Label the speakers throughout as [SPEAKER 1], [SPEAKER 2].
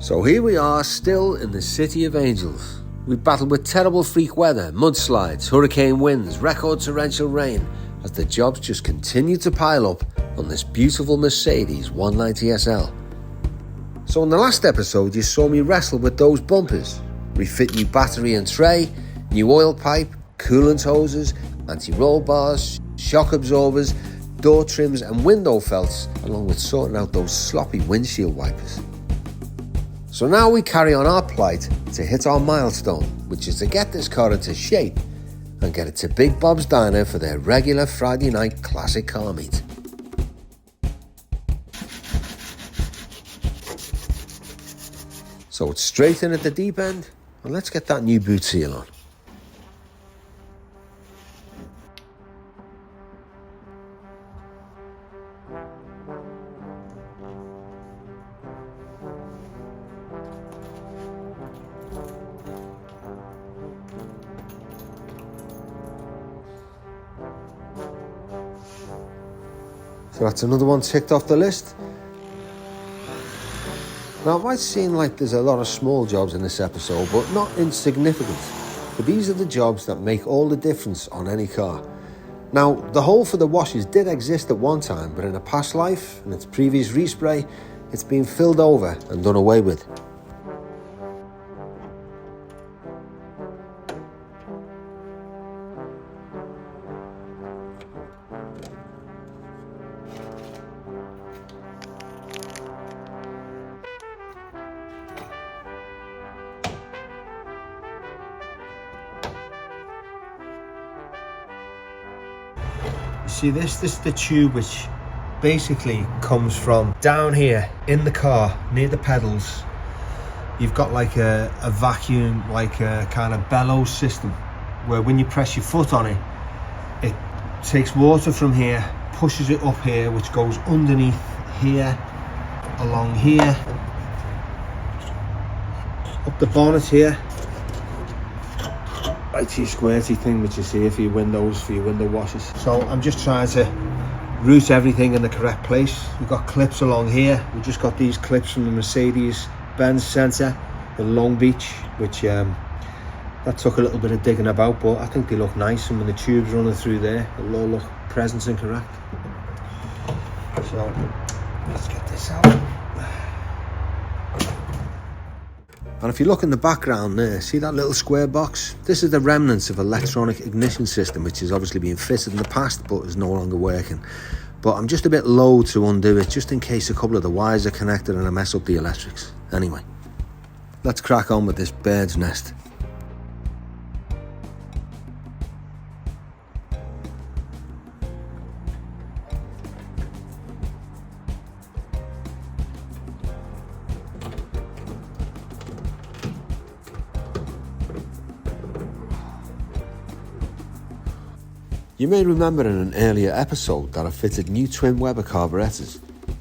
[SPEAKER 1] So here we are, still in the City of Angels. We've battled with terrible freak weather, mudslides, hurricane winds, record torrential rain, as the jobs just continue to pile up on this beautiful Mercedes 190 SL. So in the last episode you saw me wrestle with those bumpers, refit new battery and tray, new oil pipe, coolant hoses, anti-roll bars, shock absorbers, door trims and window felts, along with sorting out those sloppy windshield wipers. So now we carry on our plight to hit our milestone, which is to get this car into shape and get it to Big Bob's Diner for their regular Friday night classic car meet. So it's straight in at the deep end, and let's get that new boot seal on. So that's another one ticked off the list. Now it might seem like there's a lot of small jobs in this episode, but not insignificant. But these are the jobs that make all the difference on any car. Now, the hole for the washes did exist at one time, but in a past life, in its previous respray, it's been filled over and done away with. See this is the tube which basically comes from down here in the car near the pedals. You've got like a vacuum, like a kind of bellows system where when you press your foot on it, it takes water from here, pushes it up here, which goes underneath here, along here, up the bonnet here, right to your squirty thing which you see for your windows, for your window washes. So I'm just trying to route everything in the correct place. We've got clips along here. We just got these clips from the Mercedes-Benz Centre in Long Beach, which that took a little bit of digging about, but I think they look nice, and when the tube's running through there, it'll all look present and correct. So let's get this out. And if you look in the background there, see that little square box? This is the remnants of electronic ignition system, which has obviously been fitted in the past but is no longer working. But I'm just a bit low to undo it, just in case a couple of the wires are connected and I mess up the electrics. Anyway, let's crack on with this bird's nest. You may remember in an earlier episode that I fitted new twin Weber carburetors.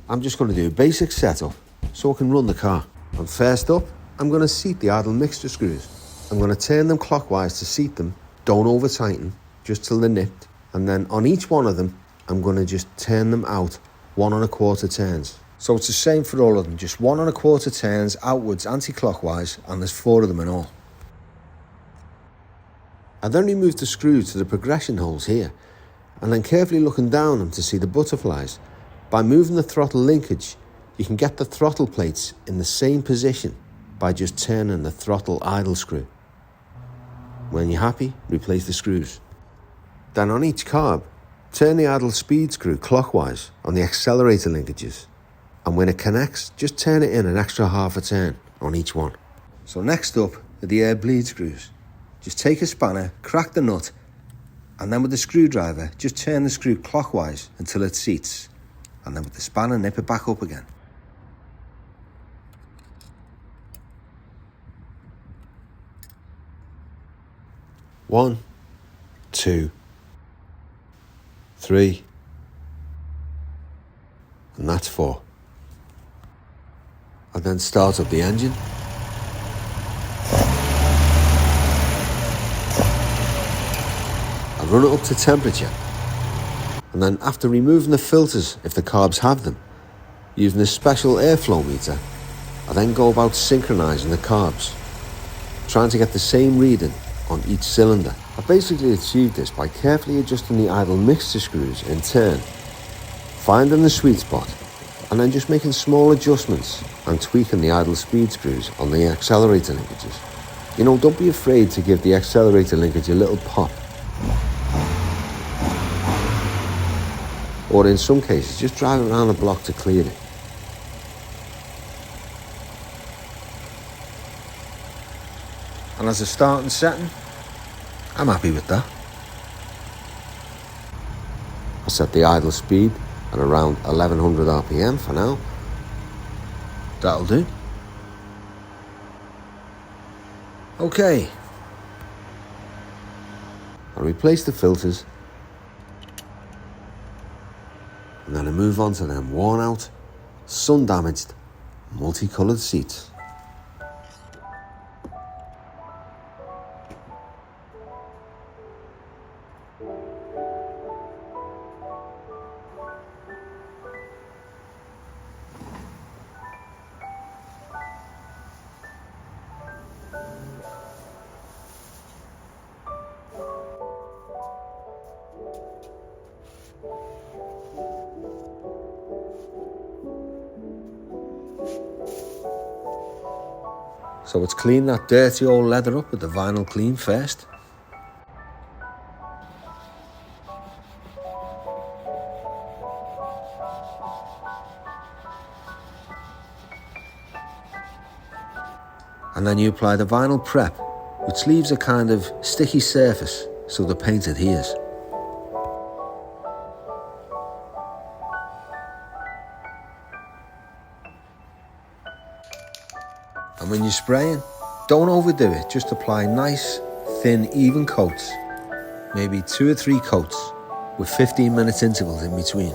[SPEAKER 1] I'm just going to do a basic setup so I can run the car. And first up, I'm going to seat the idle mixture screws. I'm going to turn them clockwise to seat them, don't over tighten, just till they're nipped. And then on each one of them, I'm going to just turn them out 1 1/4 turns. So it's the same for all of them, just 1 1/4 turns outwards anti-clockwise, and there's 4 of them in all. I then remove the screw to the progression holes here, and then carefully looking down them to see the butterflies. By moving the throttle linkage, you can get the throttle plates in the same position by just turning the throttle idle screw. When you're happy, replace the screws. Then on each carb, turn the idle speed screw clockwise on the accelerator linkages, and when it connects, just turn it in an extra 1/2 turn on each one. So next up are the air bleed screws. Just take a spanner, crack the nut, and then with the screwdriver, just turn the screw clockwise until it seats, and then with the spanner, nip it back up again. One, 2, 3, and that's 4. And then start up the engine. Run it up to temperature, and then after removing the filters if the carbs have them, using this special airflow meter, I then go about synchronising the carbs, trying to get the same reading on each cylinder. I basically achieved this by carefully adjusting the idle mixture screws in turn, finding the sweet spot, and then just making small adjustments and tweaking the idle speed screws on the accelerator linkages. You know, don't be afraid to give the accelerator linkage a little pop. Or in some cases, just drive around the block to clear it. And as a starting setting, I'm happy with that. I set the idle speed at around 1100 RPM for now. That'll do. Okay. I replace the filters and then I move on to them worn out, sun damaged, multicoloured seats. So let's clean that dirty old leather up with the vinyl clean first. And then you apply the vinyl prep, which leaves a kind of sticky surface so the paint adheres. And when you're spraying, don't overdo it, just apply nice, thin, even coats, maybe 2 or 3 coats with 15-minute intervals in between.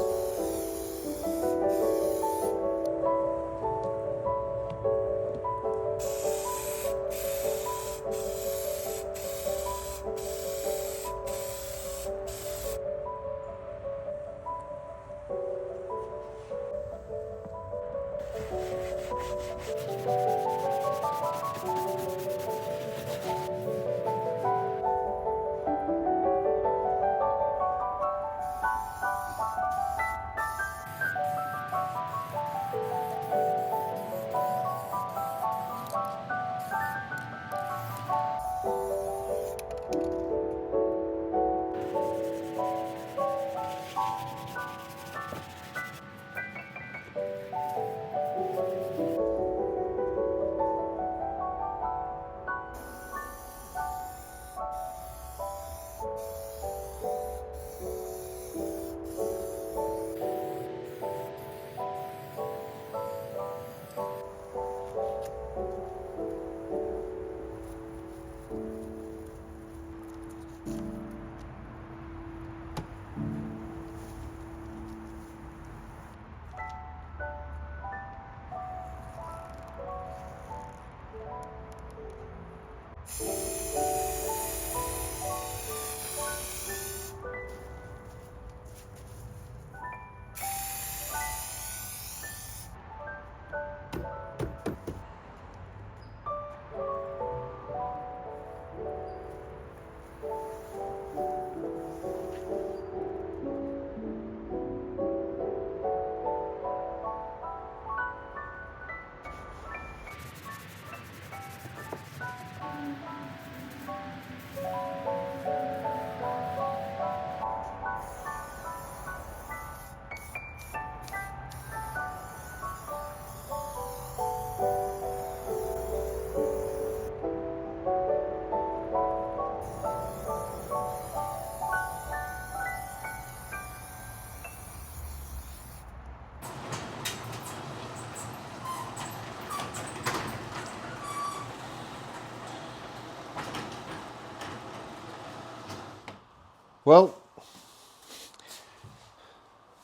[SPEAKER 1] Well,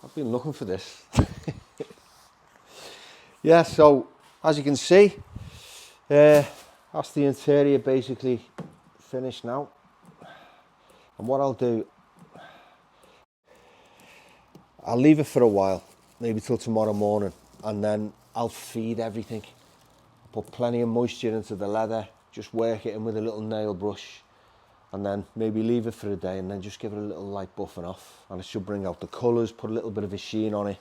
[SPEAKER 1] I've been looking for this. Yeah, so as you can see, that's the interior basically finished now. And what I'll do, I'll leave it for a while, maybe till tomorrow morning, and then I'll feed everything put plenty of moisture into the leather, just work it in with a little nail brush, and then maybe leave it for a day and then just give it a little light buffing off, and it should bring out the colours, put a little bit of a sheen on it,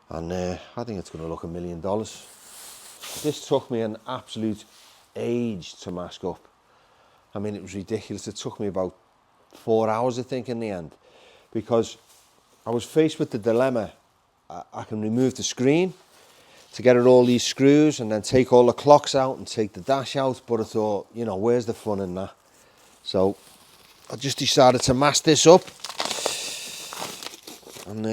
[SPEAKER 1] and I think it's going to look $1 million. This took me an absolute age to mask up. I mean, it was ridiculous. It took me about 4 hours, I think, in the end, because I was faced with the dilemma. I can remove the screen to get at all these screws and then take all the clocks out and take the dash out, but I thought, you know, where's the fun in that? So I just decided to mask this up, and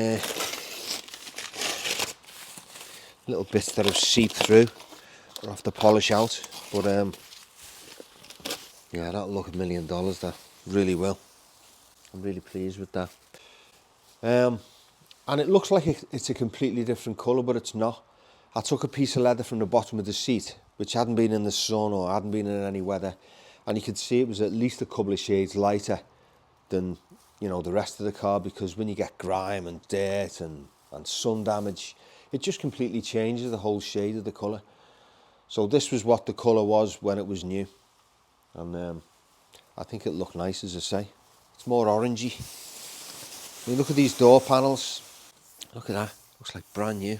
[SPEAKER 1] little bits that have seeped through are off the polish out, but yeah, that'll look $1 million, that really will. I'm really pleased with that. And it looks like it's a completely different colour, but it's not. I took a piece of leather from the bottom of the seat, which hadn't been in the sun or hadn't been in any weather, and you could see it was at least a couple of shades lighter than, you know, the rest of the car, because when you get grime and dirt and sun damage, it just completely changes the whole shade of the colour. So this was what the colour was when it was new, and I think it looked nice, as I say. It's more orangey. I mean, look at these door panels. Look at that, looks like brand new.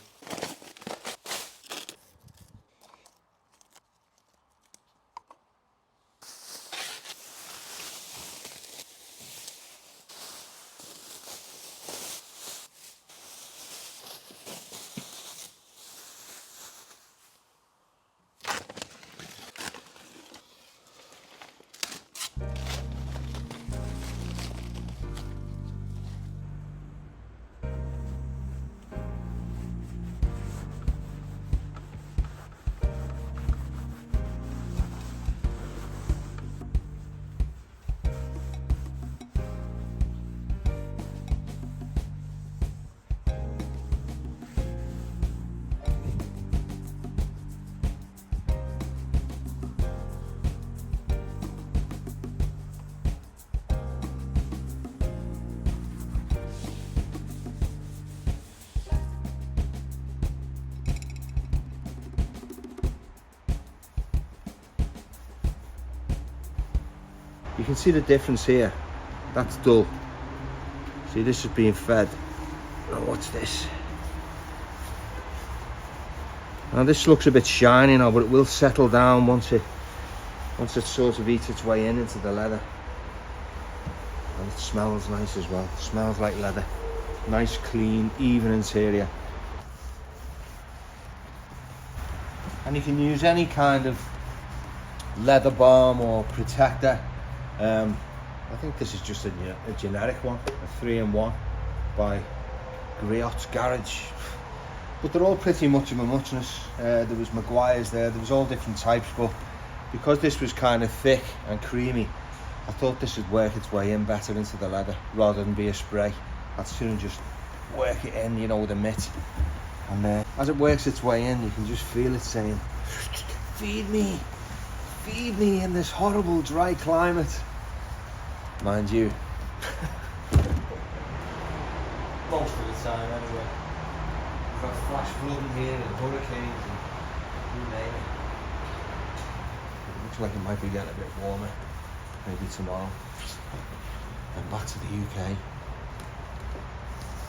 [SPEAKER 1] You can see the difference here. That's dull. See, this is being fed. Oh, what's this? Now this looks a bit shiny now, but it will settle down once it sort of eats its way into the leather. And it smells nice as well. It smells like leather. Nice, clean, even interior. And you can use any kind of leather balm or protector. I think this is just a generic one, a 3-in-1 by Griot's Garage, but they're all pretty much of a muchness. There was Maguire's there was all different types, but because this was kind of thick and creamy, I thought this would work its way in better into the leather rather than be a spray. I'd sooner just work it in, you know, with a mitt, and as it works its way in, you can just feel it saying, feed me in this horrible dry climate. Mind you, most of the time anyway. We've got flash flooding here and hurricanes and you name it. It looks like it might be getting a bit warmer, maybe tomorrow. And back to the UK.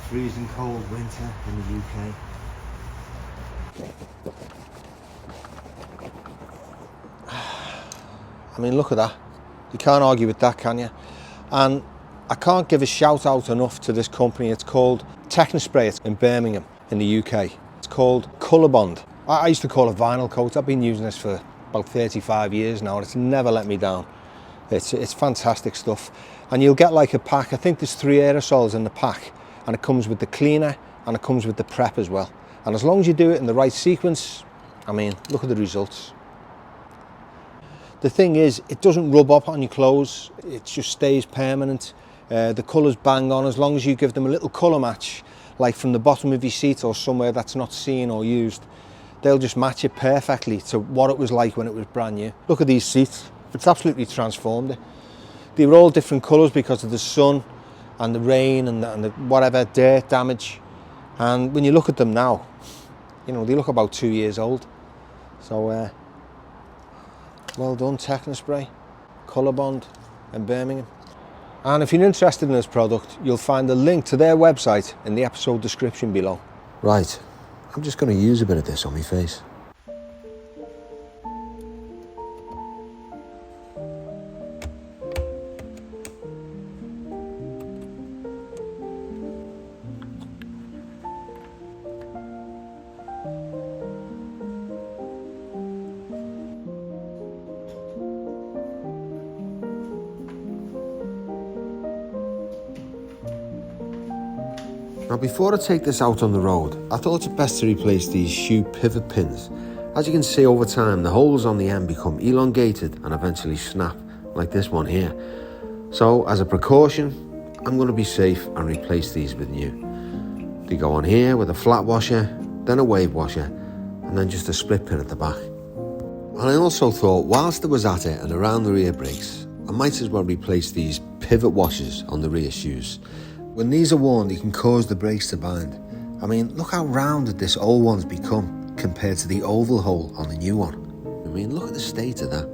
[SPEAKER 1] Freezing cold winter in the UK. I mean, look at that. You can't argue with that, can you? And I can't give a shout out enough to this company. It's called Technispray. It's in Birmingham in the UK. It's called Kolorbond. I used to call it vinyl coat. I've been using this for about 35 years now, and it's never let me down. It's fantastic stuff. And you'll get like a pack. I think there's 3 aerosols in the pack, and it comes with the cleaner and it comes with the prep as well. And as long as you do it in the right sequence, I mean, look at the results. The thing is, it doesn't rub up on your clothes, it just stays permanent. The colours bang on, as long as you give them a little colour match, like from the bottom of your seat or somewhere that's not seen or used, they'll just match it perfectly to what it was like when it was brand new. Look at these seats, it's absolutely transformed it. They were all different colours because of the sun and the rain and the whatever dirt damage. And when you look at them now, you know, they look about 2 years old. So Well done, Technispray, Kolorbond in Birmingham. And if you're interested in this product, you'll find a link to their website in the episode description below. Right, I'm just going to use a bit of this on my face. Now before I take this out on the road, I thought it best to replace these shoe pivot pins. As you can see, over time the holes on the end become elongated and eventually snap, like this one here. So as a precaution, I'm going to be safe and replace these with new. They go on here with a flat washer, then a wave washer, and then just a split pin at the back. And I also thought, whilst I was at it and around the rear brakes, I might as well replace these pivot washers on the rear shoes. When these are worn, they can cause the brakes to bind. I mean, look how rounded this old one's become compared to the oval hole on the new one. I mean, look at the state of that.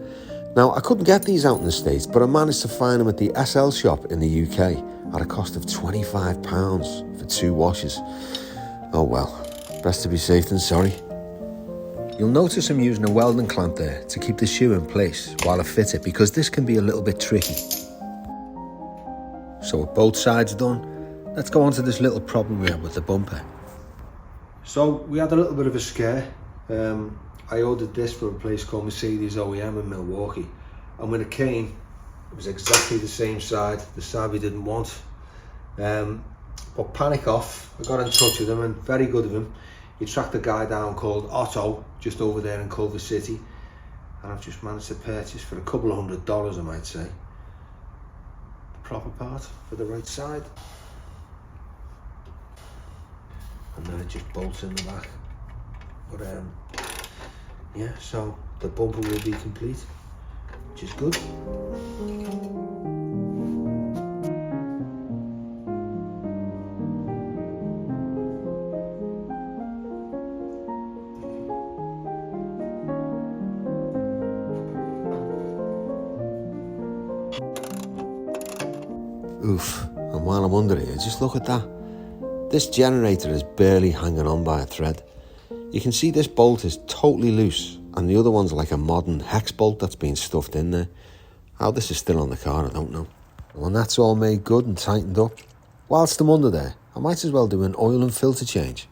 [SPEAKER 1] Now, I couldn't get these out in the States, but I managed to find them at the SL shop in the UK at a cost of £25 for 2 washers. Oh well, best to be safe than sorry. You'll notice I'm using a welding clamp there to keep the shoe in place while I fit it, because this can be a little bit tricky. So with both sides done, let's go on to this little problem we had with the bumper. So we had a little bit of a scare. I ordered this from a place called Mercedes OEM in Milwaukee, and when it came, it was exactly the same side, the side we didn't want. But panic off, I got in touch with him, and very good of him. He tracked a guy down called Otto, just over there in Culver City, and I've just managed to purchase for a couple of $100, I might say, proper part for the right side, and then it just bolts in the back. But yeah, so the bumper will be complete, which is good. Oof, and while I'm under here, just look at that. This generator is barely hanging on by a thread. You can see this bolt is totally loose, and the other one's like a modern hex bolt that's been stuffed in there. How this is still on the car, I don't know. When that's all made good and tightened up, whilst I'm under there, I might as well do an oil and filter change.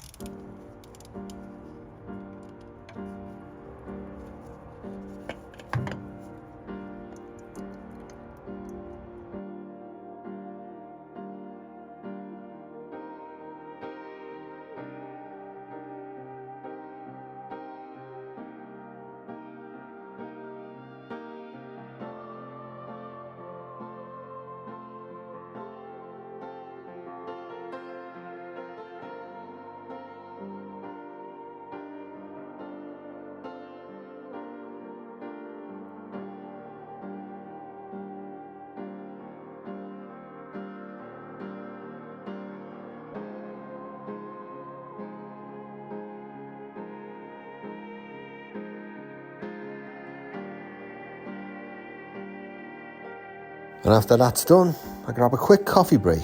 [SPEAKER 1] And after that's done, I grab a quick coffee break.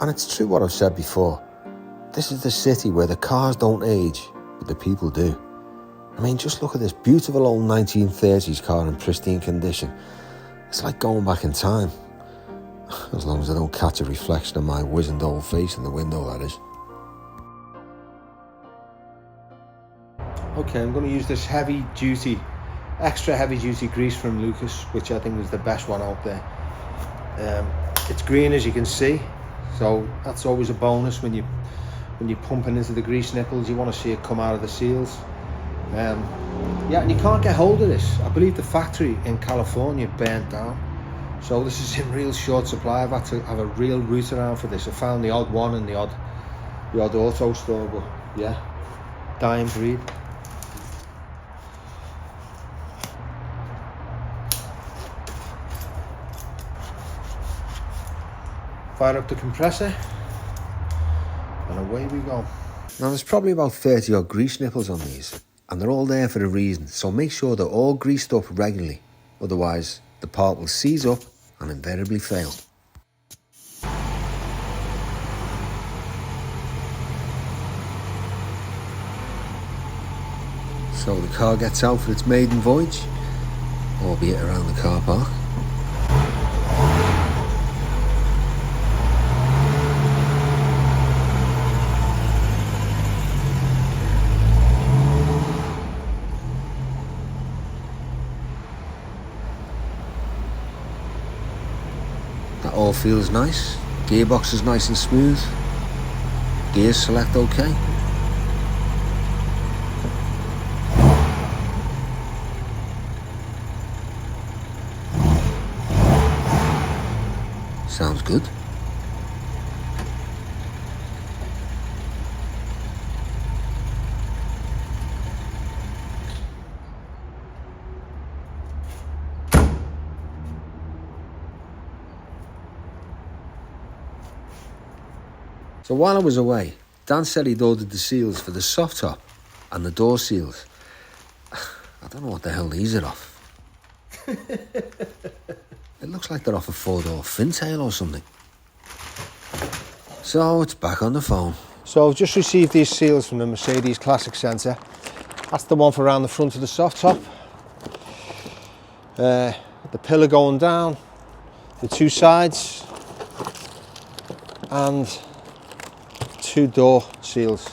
[SPEAKER 1] And it's true what I've said before. This is the city where the cars don't age, but the people do. I mean, just look at this beautiful old 1930s car in pristine condition. It's like going back in time. As long as I don't catch a reflection of my wizened old face in the window, that is. Okay, I'm going to use this extra heavy duty grease from Lucas, which I think is the best one out there. It's green, as you can see, so that's always a bonus when you're pumping into the grease nipples. You want to see it come out of the seals. Yeah, and you can't get hold of this. I believe the factory in California burnt down, so this is in real short supply. I've had to have a real route around for this. I found the odd one in the odd auto store, but yeah, dying breed. Fire up the compressor, and away we go. Now there's probably about 30 odd grease nipples on these, and they're all there for a reason, so make sure they're all greased up regularly otherwise the part will seize up and invariably fail. So the car gets out for its maiden voyage, albeit around the car park. That all feels nice. Gearbox is nice and smooth. Gears select okay. Sounds good. So while I was away, Dan said he'd ordered the seals for the soft top and the door seals. I don't know what the hell these are off. It looks like they're off a four-door fintail or something. So it's back on the phone. So I've just received these seals from the Mercedes Classic Centre. That's the one for around the front of the soft top. The pillar going down, the two sides, and two door seals.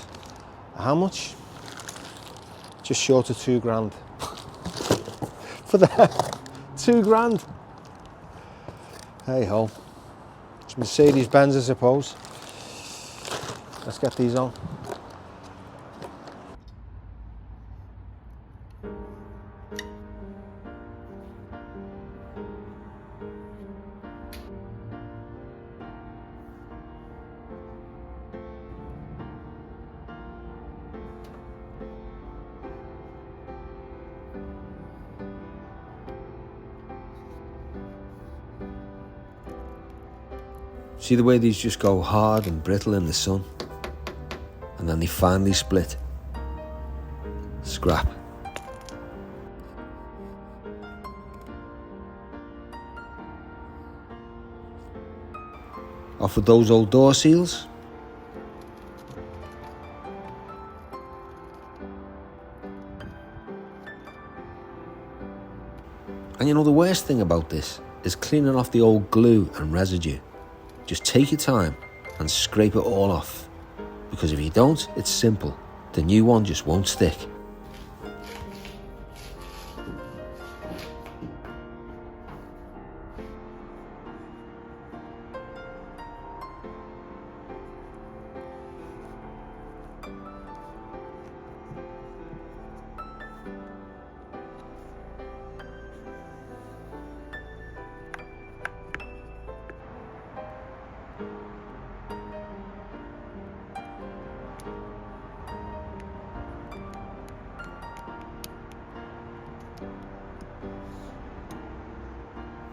[SPEAKER 1] How much? Just short of £2,000. For that, £2,000. Hey ho. It's Mercedes-Benz, I suppose. Let's get these on. See the way these just go hard and brittle in the sun? And then they finally split. Scrap. Off with those old door seals. And you know the worst thing about this is cleaning off the old glue and residue. Just take your time and scrape it all off, because if you don't, it's simple. The new one just won't stick.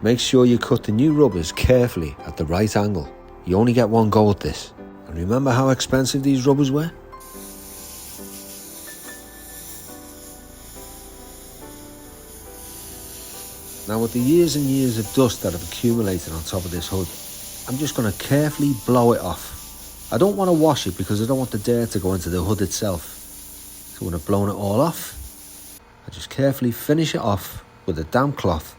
[SPEAKER 1] Make sure you cut the new rubbers carefully at the right angle. You only get one go at this. And remember how expensive these rubbers were? Now with the years and years of dust that have accumulated on top of this hood, I'm just going to carefully blow it off. I don't want to wash it because I don't want the dirt to go into the hood itself. So when I've blown it all off, I just carefully finish it off with a damp cloth.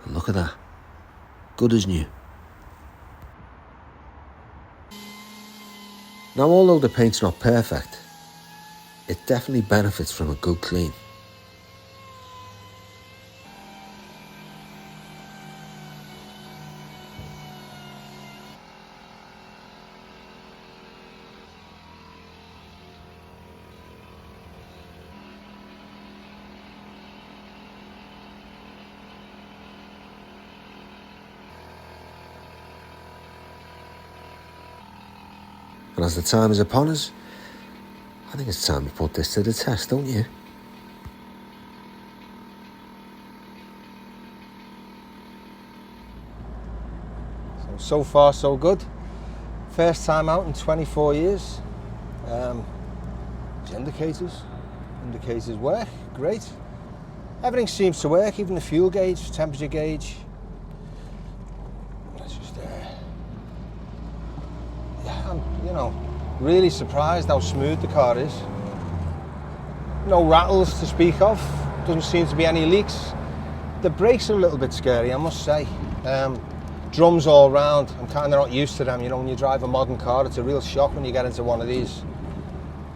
[SPEAKER 1] And look at that, good as new. Now although the paint's not perfect, it definitely benefits from a good clean. And as the time is upon us, I think it's time to put this to the test, don't you?
[SPEAKER 2] so far so good. First time out in 24 years. Indicators work, great. Everything seems to work, even the fuel gauge, temperature gauge. It's just, yeah, I'm, really surprised how smooth the car is. No rattles to speak of, doesn't seem to be any leaks. The brakes are a little bit scary, I must say. Drums all round, I'm kind of not used to them. When you drive a modern car, it's a real shock when you get into one of these.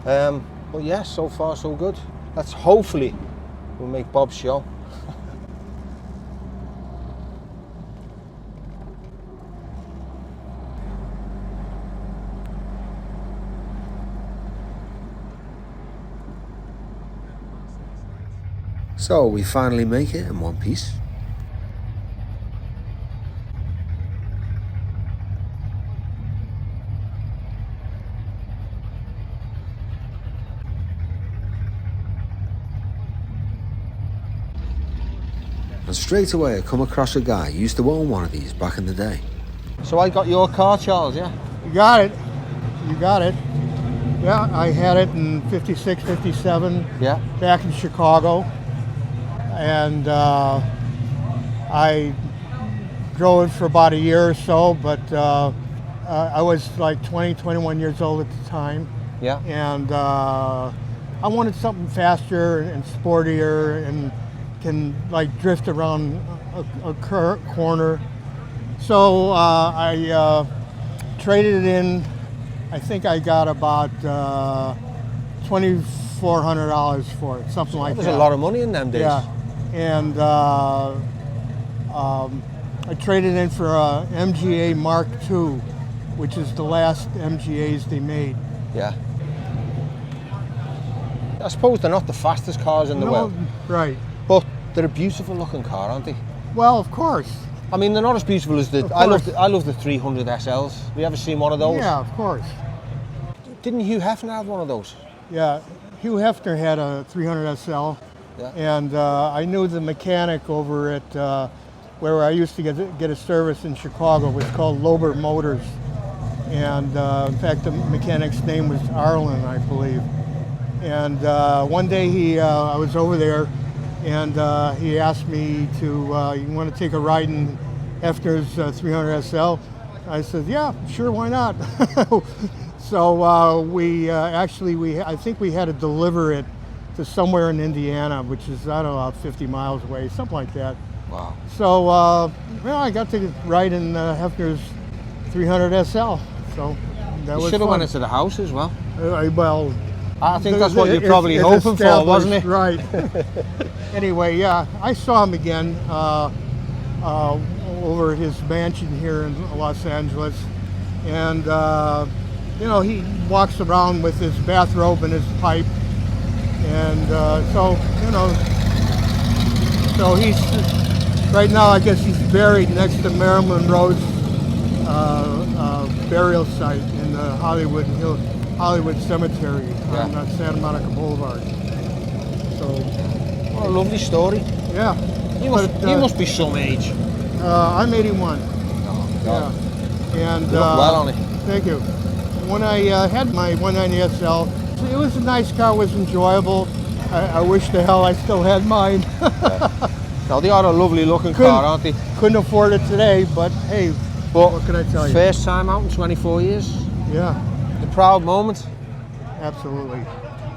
[SPEAKER 2] But yeah, so far so good. Let's hopefully we'll make Bob's show.
[SPEAKER 1] So we finally make it in one piece. And straight away I come across a guy who used to own one of these back in the day.
[SPEAKER 2] So I got your car, Charles, yeah?
[SPEAKER 3] You got it. You got it. Yeah, I had it in 56, 57,
[SPEAKER 2] Yeah.
[SPEAKER 3] back in Chicago. And I drove it for about a year or so, but I was like 20, 21 years old at the time.
[SPEAKER 2] Yeah.
[SPEAKER 3] And I wanted something faster and sportier and can like drift around a corner. So I traded it in. I think I got about $2,400 for it, something like that.
[SPEAKER 2] There's a lot of money in them days.
[SPEAKER 3] Yeah, and I traded in for a MGA Mark II, which is the last MGAs they made.
[SPEAKER 2] Yeah. I suppose they're not the fastest cars in the world.
[SPEAKER 3] Right.
[SPEAKER 2] But they're a beautiful looking car, aren't they?
[SPEAKER 3] Well, of course.
[SPEAKER 2] I mean, they're not as beautiful as the... I love the 300 SLs. Have you ever seen one of those?
[SPEAKER 3] Yeah, of course.
[SPEAKER 2] Didn't Hugh Hefner have one of those?
[SPEAKER 3] Yeah, Hugh Hefner had a 300 SL.
[SPEAKER 2] Yeah.
[SPEAKER 3] And I knew the mechanic over at where I used to get a service in Chicago. It was called Lober Motors. And in fact, the mechanic's name was Arlen, I believe. And one day I was over there, and he asked me to, you want to take a ride in Hefner's 300 SL? I said, yeah, sure, why not? So I think we had to deliver it to somewhere in Indiana, which is, I don't know, about 50 miles away, something like that.
[SPEAKER 2] Wow.
[SPEAKER 3] So, I got to ride in Hefner's 300 SL. So that was
[SPEAKER 2] You should have
[SPEAKER 3] fun.
[SPEAKER 2] went into the house as well.
[SPEAKER 3] Well,
[SPEAKER 2] I think that's what you're probably hoping for, wasn't it?
[SPEAKER 3] Right. Anyway, yeah, I saw him again over at his mansion here in Los Angeles. And, he walks around with his bathrobe and his pipe. And so he's, right now I guess he's buried next to Marilyn Monroe's burial site in the Hollywood Cemetery on Santa Monica Boulevard. So,
[SPEAKER 2] what a lovely story.
[SPEAKER 3] Yeah.
[SPEAKER 2] You must be some age.
[SPEAKER 3] I'm 81.
[SPEAKER 2] Oh, God.
[SPEAKER 3] Yeah. And
[SPEAKER 2] You look well on it.
[SPEAKER 3] Thank you. When I had my 190 SL, it was a nice car, it was enjoyable. I wish the hell I still had mine.
[SPEAKER 2] No, they are a lovely looking car, aren't they?
[SPEAKER 3] Couldn't afford it today, but hey, what can I tell you?
[SPEAKER 2] First time out in 24 years.
[SPEAKER 3] Yeah.
[SPEAKER 2] A proud moment.
[SPEAKER 3] Absolutely.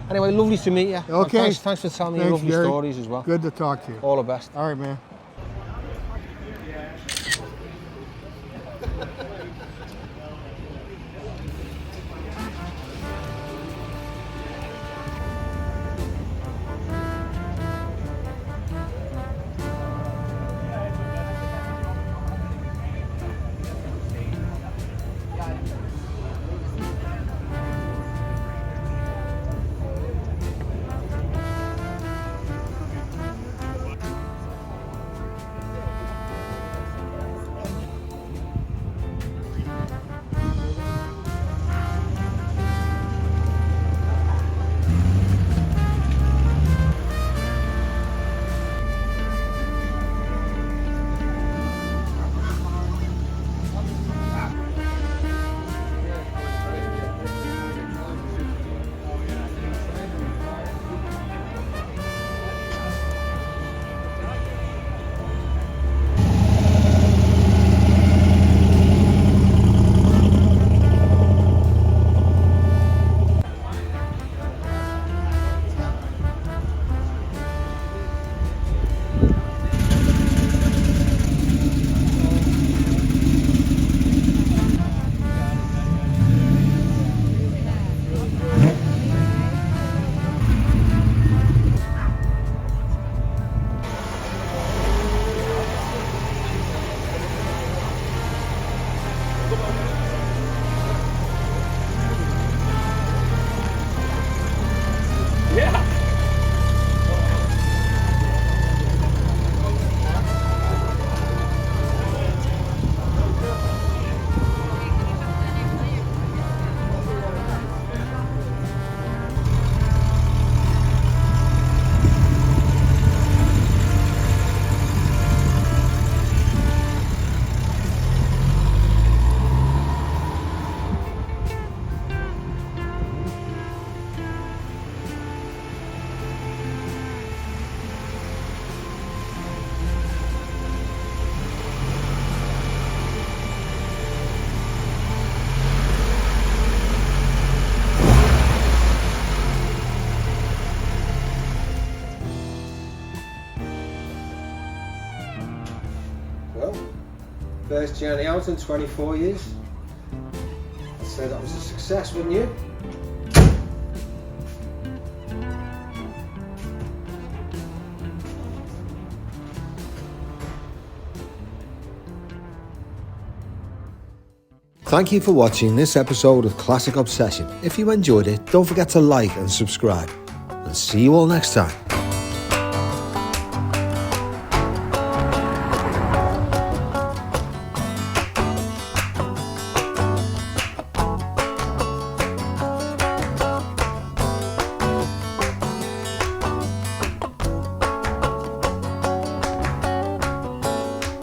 [SPEAKER 2] Anyway, lovely to meet you.
[SPEAKER 3] Okay.
[SPEAKER 2] And thanks for telling me your lovely
[SPEAKER 3] Gary.
[SPEAKER 2] stories as well.
[SPEAKER 3] Good to talk to you.
[SPEAKER 2] All the best.
[SPEAKER 3] All right, man.
[SPEAKER 2] First journey out in 24 years. I'd say that was a success, wouldn't you?
[SPEAKER 1] Thank you for watching this episode of Classic Obsession. If you enjoyed it, don't forget to like and subscribe. And see you all next time.